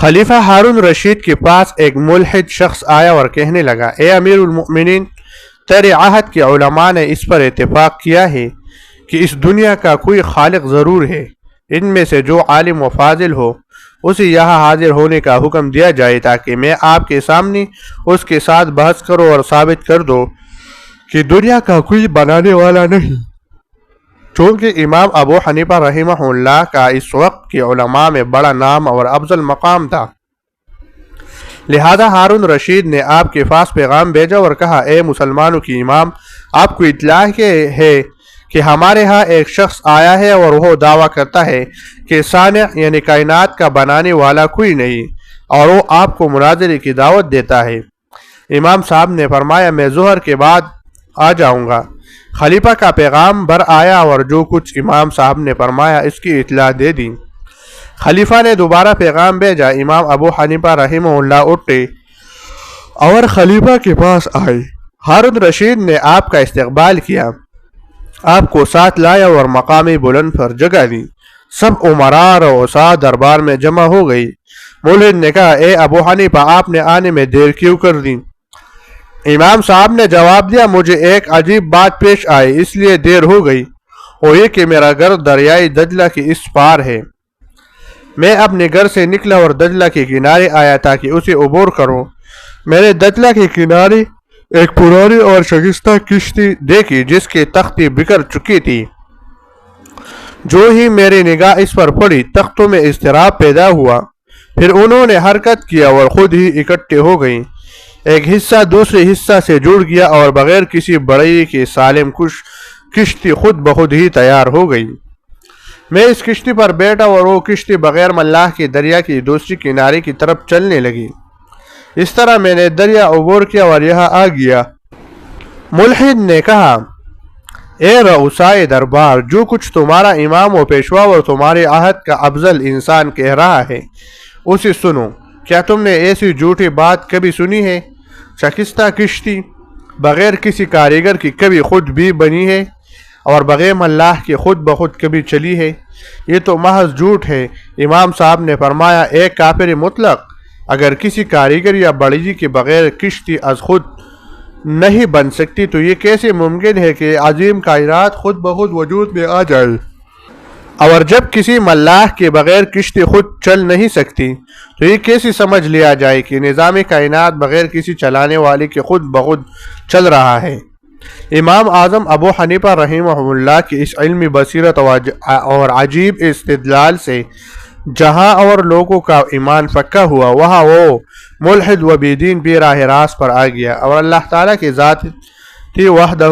خلیفہ ہارون رشید کے پاس ایک ملحد شخص آیا اور کہنے لگا، اے امیر المؤمنین، تیرے عہد کے علماء نے اس پر اتفاق کیا ہے کہ اس دنیا کا کوئی خالق ضرور ہے، ان میں سے جو عالم و فاضل ہو اسے یہاں حاضر ہونے کا حکم دیا جائے تاکہ میں آپ کے سامنے اس کے ساتھ بحث کروں اور ثابت کر دو کہ دنیا کا کوئی بنانے والا نہیں۔ چونکہ امام ابو حنیفہ رحمہ اللہ کا اس وقت کے علماء میں بڑا نام اور افضل مقام تھا، لہذا ہارون رشید نے آپ کے پاس پیغام بھیجا اور کہا، اے مسلمانوں کی امام، آپ کو اطلاع ہے کہ ہمارے ہاں ایک شخص آیا ہے اور وہ دعویٰ کرتا ہے کہ صانع یعنی کائنات کا بنانے والا کوئی نہیں، اور وہ آپ کو مناظرے کی دعوت دیتا ہے۔ امام صاحب نے فرمایا، میں ظہر کے بعد آ جاؤں گا۔ خلیفہ کا پیغام بر آیا اور جو کچھ امام صاحب نے فرمایا اس کی اطلاع دے دی۔ خلیفہ نے دوبارہ پیغام بھیجا۔ امام ابو حنیفہ رحمہ اللہ اٹھے اور خلیفہ کے پاس آئے۔ ہارون رشید نے آپ کا استقبال کیا، آپ کو ساتھ لایا اور مقامی بلند پر جگہ دی۔ سب امراء اور اوساط دربار میں جمع ہو گئی۔ ملحد نے کہا، اے ابو حنیفہ، آپ نے آنے میں دیر کیوں کر دی؟ امام صاحب نے جواب دیا، مجھے ایک عجیب بات پیش آئی اس لیے دیر ہو گئی، وہ یہ کہ میرا گھر دریائے دجلہ کی اس پار ہے۔ میں اپنے گھر سے نکلا اور دجلہ کے کنارے آیا تاکہ اسے عبور کروں۔ میں نے دجلہ کے کنارے ایک پرانی اور شکستہ کشتی دیکھی جس کی تختی بکھر چکی تھی۔ جو ہی میری نگاہ اس پر پڑی، تختوں میں اضطراب پیدا ہوا، پھر انہوں نے حرکت کیا اور خود ہی اکٹھے ہو گئیں۔ ایک حصہ دوسرے حصہ سے جڑ گیا اور بغیر کسی بڑھئی کے سالم کشتی خود بخود ہی تیار ہو گئی۔ میں اس کشتی پر بیٹھا اور وہ کشتی بغیر ملاح کے دریا کی دوسری کنارے کی طرف چلنے لگی۔ اس طرح میں نے دریا عبور کیا اور یہاں آ گیا۔ ملحد نے کہا، اے رؤسائے دربار، جو کچھ تمہارا امام و پیشوا اور تمہارے عہد کا افضل انسان کہہ رہا ہے اسے سنو۔ کیا تم نے ایسی جھوٹی بات کبھی سنی ہے؟ شکستہ کشتی بغیر کسی کاریگر کی کبھی خود بھی بنی ہے اور بغیر ملاح کے خود بخود کبھی چلی ہے؟ یہ تو محض جھوٹ ہے۔ امام صاحب نے فرمایا، اے کافر مطلق، اگر کسی کاریگر یا بڑھئی کے بغیر کشتی از خود نہیں بن سکتی تو یہ کیسے ممکن ہے کہ عظیم کائنات خود بخود وجود میں آ جائے؟ اور جب کسی ملاح کے بغیر کشتی خود چل نہیں سکتی تو یہ کیسے سمجھ لیا جائے کہ نظام کائنات بغیر کسی چلانے والے کے خود بخود چل رہا ہے؟ امام اعظم ابو حنیفہ رحمہ اللہ کی اس علمی بصیرت اور عجیب استدلال سے جہاں اور لوگوں کا ایمان پکا ہوا، وہاں وہ ملحد و بے دین بھی راہ راست پر آ گیا اور اللہ تعالیٰ کی ذات وحدہ